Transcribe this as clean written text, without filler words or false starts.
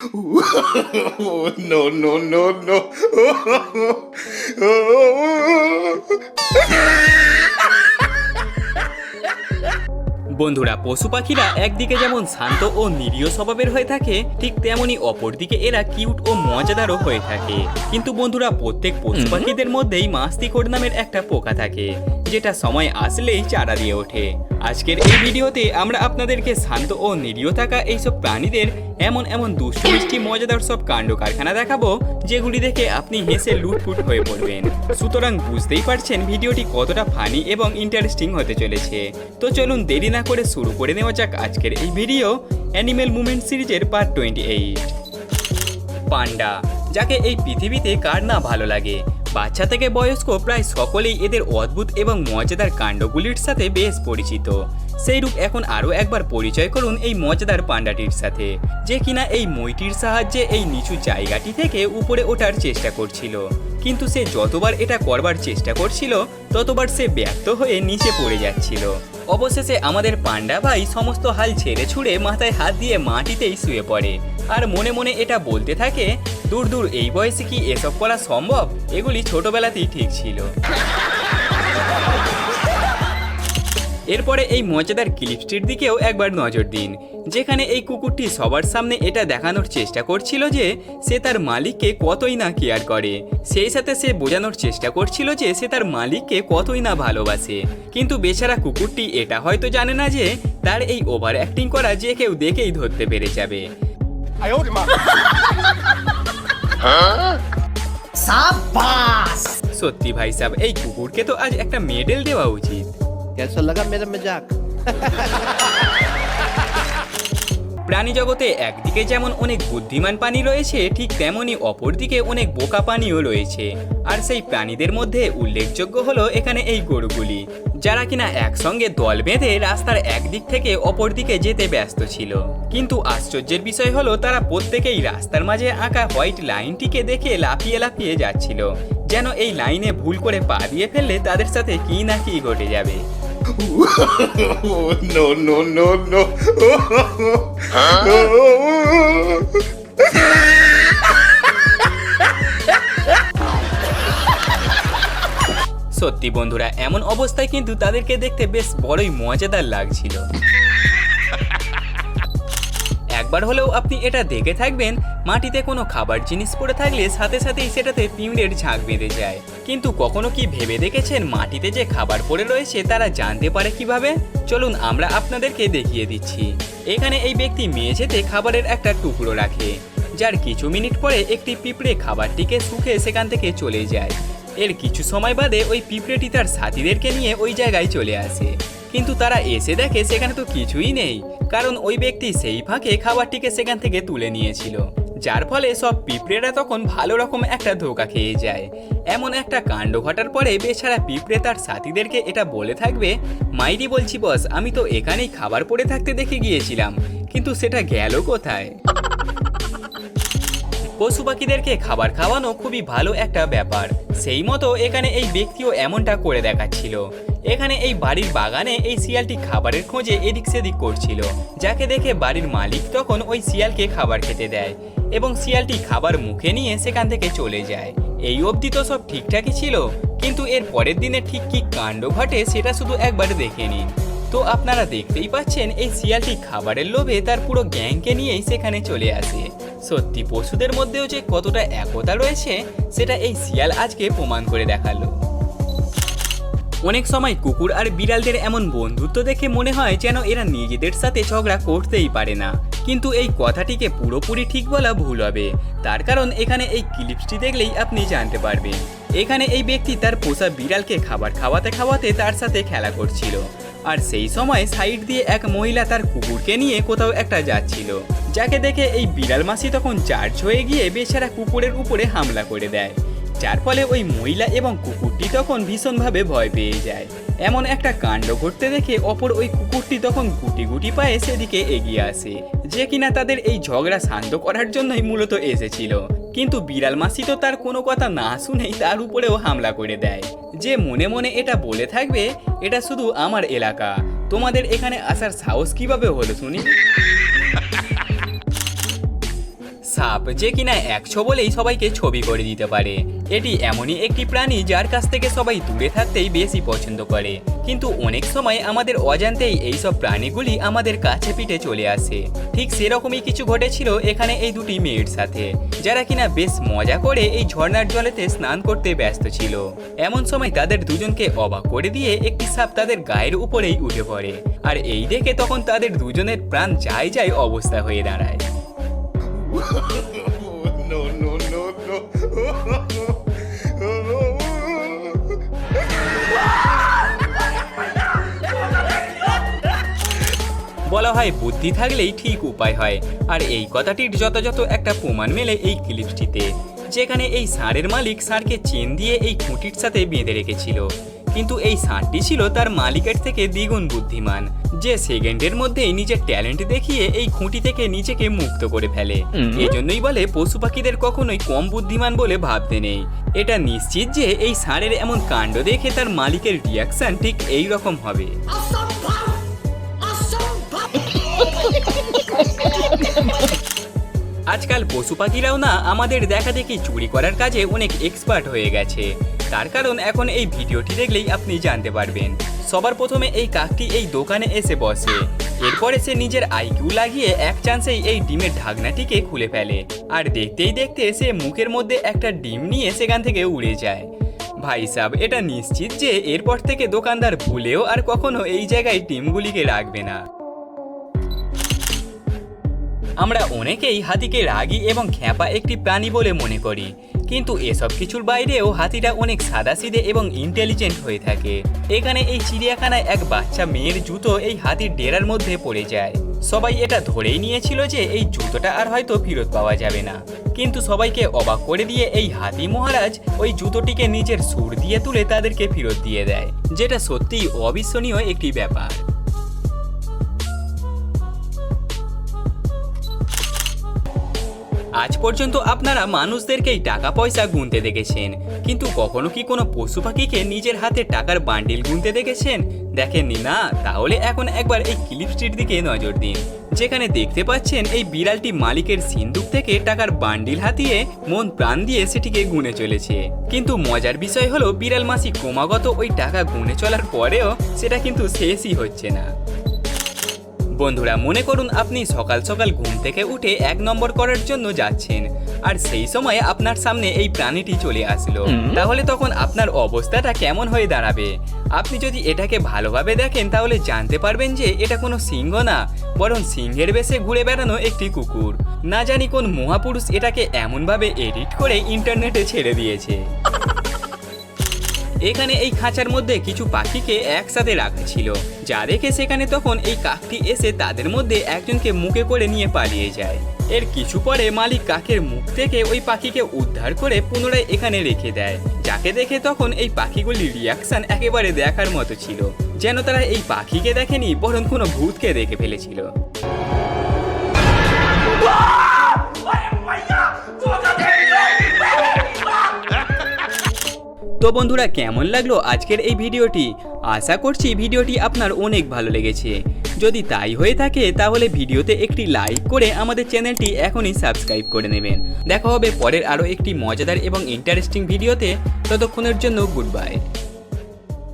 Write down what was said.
No, no, no, no. বন্ধুরা, পশু পাখিরা একদিকে যেমন শান্ত ও নিরীহ স্বভাবের হয়ে থাকে, ঠিক তেমনি অপরদিকে এরা কিউট ও মজাদারও হয়ে থাকে। কিন্তু বন্ধুরা, প্রত্যেক পশু পাখিদের মধ্যেই মাস্তিখোর নামের একটা পোকা থাকে, যেটা সময় আসলেই চারা দিয়ে ওঠে। আজকের এই ভিডিওতে আমরা আপনাদেরকে শান্ত ও নিরীহ থাকা এইসব প্রাণীদের এমন এমন দুষ্টু মিষ্টি মজাদার সব কাণ্ড কারখানা দেখাবো, যেগুলি দেখে আপনি হেসে লুটপুট হয়ে পড়বেন। সুতরাং বুঝতেই পারছেন ভিডিওটি কতটা ফানি এবং ইন্টারেস্টিং হতে চলেছে। তো চলুন দেরি না করে শুরু করে নেওয়া যাক আজকের এই ভিডিও অ্যানিমেল মুভমেন্ট সিরিজের পার্ট 28। পান্ডা, যাকে এই পৃথিবীতে কার না ভালো লাগে। বাচ্চা থেকে বয়স্ক প্রায় সকলেই এদের অদ্ভুত এবং মজাদার কাণ্ডগুলির সাথে বেশ পরিচিত। সেইরূপ এখন আরও একবার পরিচয় করুন এই মজাদার পান্ডাটির সাথে, যে কিনা এই মইটির সাহায্যে এই নিচু জায়গাটি থেকে উপরে ওঠার চেষ্টা করছিল। কিন্তু সে যতবার এটা করবার চেষ্টা করছিল, ততবার সে ব্যর্থ হয়ে নিচে পড়ে যাচ্ছিল। অবশেষে আমাদের পান্ডা ভাই সমস্ত হাল ছেড়ে ছুড়ে মাথায় হাত দিয়ে মাটিতেই শুয়ে পড়ে, আর মনে মনে এটা বলতে থাকে, দূর দূর, এই বয়সে কি এসব করা সম্ভব? এগুলি ছোটবেলাতেই ঠিক ছিল। এরপরে এই মজাদার ক্লিপসটির দিকেও একবার নজর দিন, যেখানে এই কুকুরটি সবার সামনে এটা দেখানোর চেষ্টা করছিল যে সে তার মালিককে কতই না কেয়ার করে। সেই সাথে সে বোঝানোর চেষ্টা করছিল যে সে তার মালিককে কতই না ভালোবাসে। কিন্তু বেচারা কুকুরটি এটা হয়তো জানে না যে তার এই ওভার অ্যাক্টিং করা যে কেউ দেখেই ধরতে পেরে যাবে। সত্যি ভাই সাহেব, এই কুকুরকে তো আজ একটা মেডেল দেওয়া উচিত। कैसा लगा मेरा मजाक? প্রাণী জগতে একদিকে যেমন অনেক বুদ্ধিমান প্রাণী রয়েছে, ঠিক তেমনি অপরদিকে অনেক বোকা প্রাণীও রয়েছে। আর সেই প্রাণীদের মধ্যে উল্লেখযোগ্য হলো এখানে এই গরুগুলি, যারা কিনা একসঙ্গে দল বেঁধে রাস্তার একদিক থেকে অপর দিকে যেতে ব্যস্ত ছিল। কিন্তু আশ্চর্যের বিষয় হলো তারা প্রত্যেকেই রাস্তার মাঝে আঁকা হোয়াইট লাইনটিকে দেখে লাফিয়ে লাফিয়ে যাচ্ছিল, যেন এই লাইনে ভুল করে পা দিয়ে ফেললে তাদের সাথে কি না কি ঘটে যাবে। No, no, no, no. সত্যি বন্ধুরা, এমন অবস্থায় কিন্তু তাদেরকে দেখতে বেশ বড়ই মজাদার লাগছিল। একবার হলেও আপনি এটা দেখে থাকবেন, মাটিতে কোনো খাবার জিনিস পড়ে থাকলে সাথে সাথেই সেটাতে পিঁমড়ের ঝাঁক বেঁধে যায়। কিন্তু কখনো কি ভেবে দেখেছেন মাটিতে যে খাবার পড়ে রয়েছে তারা জানতে পারে কিভাবে? চলুন আমরা আপনাদেরকে দেখিয়ে দিচ্ছি। এখানে এই ব্যক্তি মেঝেতে খাবারের একটা টুকরো রাখে, যার কিছু মিনিট পরে একটি পিঁপড়ে খাবারটিকে শুকে সেখান থেকে চলে যায়। এর কিছু সময় বাদে ওই পিঁপড়েটি তার সাথীদেরকে নিয়ে ওই জায়গায় চলে আসে, কিন্তু তারা এসে দেখে সেখানে তো কিছুই নেই, কারণ ওই ব্যক্তি সেই ফাঁকে খাবারটিকে সেখান থেকে তুলে নিয়েছিল। যার ফলে সব পিঁপড়েরা তখন ভালো রকম একটা ধোঁকা খেয়ে যায়। এমন একটা কাণ্ড ঘটার পরে বেচারা পিঁপড়ে তার সাথীদেরকে এটা বলে থাকবে, মাইরি বলছি বস, আমি তো এখানেই খাবার পড়ে থাকতে দেখে গিয়েছিলাম, কিন্তু সেটা গেল কোথায়? পশু পাখিদেরকে খাবার খাওয়ানো খুবই ভালো একটা ব্যাপার। সেই মতো এখানে এই ব্যক্তিও এমনটা করে দেখাচ্ছিল। এখানে এই বাড়ির বাগানে এই শিয়ালটি খাবারের খোঁজে এদিক সেদিক করছিল, যাকে দেখে বাড়ির মালিক তখন ওই শিয়ালকে খাবার খেতে দেয় এবং শিয়ালটি খাবার মুখে নিয়ে সেখান থেকে চলে যায়। এই অবধি তো সব ঠিকঠাকই ছিল, কিন্তু এর পরের দিনে ঠিক কি কাণ্ড ঘটে সেটা শুধু একবার দেখে নিন। তো আপনারা দেখতেই পাচ্ছেন এই শিয়ালটি খাবারের লোভে তার পুরো গ্যাংকে নিয়েই সেখানে চলে আসে। সত্যি পশুদের মধ্যেও যে কতটা একতা রয়েছে সেটা এই শিয়াল আজকে প্রমাণ করে দেখালো। অনেক সময় কুকুর আর বিড়ালদের এমন বন্ধুত্ব দেখে মনে হয় যেন এরা নিজেদের সাথে ঝগড়া করতেই পারে না, কিন্তু এই কথাটিকে পুরোপুরি ঠিক বলা ভুল হবে। তার কারণ এখানে এই ক্লিপসটি দেখলেই আপনি জানতে পারবেন। এখানে এই ব্যক্তি তার পোষা বিড়ালকে খাবার খাওয়াতে খাওয়াতে তার সাথে খেলা করছিল, আর সেই সময় সাইড দিয়ে এক মহিলা তার কুকুরকে নিয়ে কোথাও একটা যাচ্ছিল, যাকে দেখে এই বিড়াল মাসি তখন চার্জ হয়ে গিয়ে বেচারা কুকুরের উপরে হামলা করে দেয়, যার ফলে ওই মহিলা এবং কুকুরটি তখন ভীষণভাবে ভয় পেয়ে যায়। এমন একটা কাণ্ড ঘটতে দেখে অপর ওই কুকুরটি তখন গুটি গুটি পায়ে সেদিকে এগিয়ে আসে, যে কিনা তাদের এই ঝগড়া শান্ত করার জন্যই মূলত এসেছিল। কিন্তু বিড়াল মাসি তো তার কোনো কথা না শুনেই তার উপরেও হামলা করে দেয়, যে মনে মনে এটা বলে থাকবে, এটা শুধু আমার এলাকা, তোমাদের এখানে আসার সাহস কিভাবে হলো শুনি। সাপ, যে কিনা 100 বলেই সবাইকে ছবি করে দিতে পারে। এটি এমনই একটি প্রাণী যার কাছ থেকে সবাই দূরে থাকতেই বেশি পছন্দ করে, কিন্তু অনেক সময় আমাদের অজান্তেই এইসব প্রাণীগুলি আমাদের কাছে পিঠে চলে আসে। ঠিক সেরকমই কিছু ঘটেছিল এখানে এই দুটি মেয়ের সাথে, যারা কিনা বেশ মজা করে এই ঝর্ণার জলেতে স্নান করতে ব্যস্ত ছিল। এমন সময় তাদের দুজনকে অবাক করে দিয়ে একটি সাপ তাদের গায়ের উপরেই উঠে পড়ে, আর এই দেখে তখন তাদের দুজনের প্রাণ যায় অবস্থা হয়ে দাঁড়ায়। No, no, no, no. বলা হয় বুদ্ধি থাকলেই ঠিক উপায় হয়, আর এই কথাটির যথাযথ একটা প্রমাণ মেলে এই ক্লিপটিতে, যেখানে এই ষাঁড়ের মালিক ষাঁড়কে চেন দিয়ে এই খুঁটির সাথে বেঁধে রেখেছিল, কিন্তু এই ষাঁড়টি ছিল তার মালিকের থেকে দ্বিগুণ বুদ্ধিমান, যে সেকেন্ডের মধ্যেই নিজের ট্যালেন্ট দেখিয়ে এই খুঁটি থেকে নিজেকে মুক্ত করে ফেলে। এজন্যই বলে পশু পাখিদের কখনোই কম বুদ্ধিমান বলে ভাবতে নেই। এটা নিশ্চিত যে এই ষাঁড়ের এমন কাণ্ড দেখে তার মালিকের রিয়াকশন ঠিক এই রকম হবে। আজকাল পশু পাখিরাও না আমাদের দেখা দেখি চুরি করার কাজে অনেক এক্সপার্ট হয়ে গেছে। তার কারণ এখন এই ভিডিওটি দেখলেই আপনি জানতে পারবেন। সবার প্রথমে এই কাকটি এই দোকানে এসে বসে, এরপরে সে নিজের আইকিউ লাগিয়ে এক চান্সেই এই ডিমের ঢাকনাটিকে খুলে ফেলে, আর দেখতেই দেখতে সে মুখের মধ্যে একটা ডিম নিয়ে সেখান থেকে উড়ে যায়। ভাই সাহেব, এটা নিশ্চিত যে এরপর থেকে দোকানদার ভুলেও আর কখনো এই জায়গায় ডিমগুলিকে রাখবে না। আমরা অনেকেই হাতিকে রাগী এবং খ্যাপা একটি প্রাণী বলে মনে করি, কিন্তু এসব কিছুর বাইরেও হাতিটা অনেক সাদাসিধে এবং ইন্টেলিজেন্ট হয়ে থাকে। এখানে এই চিড়িয়াখানায় এক বাচ্চা মেয়ের জুতো এই হাতির ডেরার মধ্যে পড়ে যায়। সবাই এটা ধরেই নিয়েছিল যে এই জুতোটা আর হয়তো ফেরত পাওয়া যাবে না, কিন্তু সবাইকে অবাক করে দিয়ে এই হাতি মহারাজ ওই জুতোটিকে নিজের সুর দিয়ে তুলে তাদেরকে ফেরত দিয়ে দেয়, যেটা সত্যিই অবিশ্বসনীয় একটি ব্যাপার। আজ পর্যন্ত আপনারা মানুষদেরকেই টাকা পয়সা গুনতে দেখেছেন, কিন্তু কখনো কি কোনো পশু পাখিকে নিজের হাতে টাকার বান্ডিল গুনতে দেখেছেন? দেখেননি না? তাহলে এখন একবার এই ক্লিপটির দিকে নজর দিন, যেখানে দেখতে পাচ্ছেন এই বিড়ালটি মালিকের সিন্দুক থেকে টাকার বান্ডিল হাতিয়ে মন প্রাণ দিয়ে সেটিকে গুনে চলেছে। কিন্তু মজার বিষয় হলো বিড়াল মাসি ক্রমাগত ওই টাকা গুনে চলার পরেও সেটা কিন্তু শেষই হচ্ছে না। বন্ধুরা, মনে করুন আপনি সকাল সকাল ঘুম থেকে উঠে 1 নম্বর করার জন্য যাচ্ছেন, আর সেই সময় আপনার সামনে এই প্রাণীটি চলে আসলো, তাহলে তখন আপনার অবস্থাটা কেমন হয়ে দাঁড়াবে? আপনি যদি এটাকে ভালোভাবে দেখেন তাহলে জানতে পারবেন যে এটা কোনো সিংহ না, বরং সিংহের বেশে ঘুরে বেড়ানো একটি কুকুর। না জানি কোন মহাপুরুষ এটাকে এমনভাবে এডিট করে ইন্টারনেটে ছেড়ে দিয়েছে। এখানে এই খাঁচার মধ্যে কিছু পাখিকে একসাথে রাখা ছিল, যা দেখে সেখানে তখন এই কাকটি এসে তাদের মধ্যে একজনকে মুখে করে নিয়ে পালিয়ে যায়। এর কিছু পরে মালিক কাকের মুখ থেকে ওই পাখিকে উদ্ধার করে পুনরায় এখানে রেখে দেয়, যাকে দেখে তখন এই পাখিগুলির রিয়াকশন একেবারে দেখার মতো ছিল, যেন তারা এই পাখিকে দেখেনি বরং কোনো ভূতকে দেখে ফেলেছিল। তো বন্ধুরা, কেমন লাগলো আজকের এই ভিডিওটি? আশা করছি ভিডিওটি আপনার অনেক ভালো লেগেছে। যদি তাই হয়ে থাকে তাহলে ভিডিওতে একটি লাইক করে আমাদের চ্যানেলটি এখনই সাবস্ক্রাইব করে নেবেন। দেখা হবে পরের আরও একটি মজাদার এবং ইন্টারেস্টিং ভিডিওতে। ততক্ষণের জন্য গুড বাই।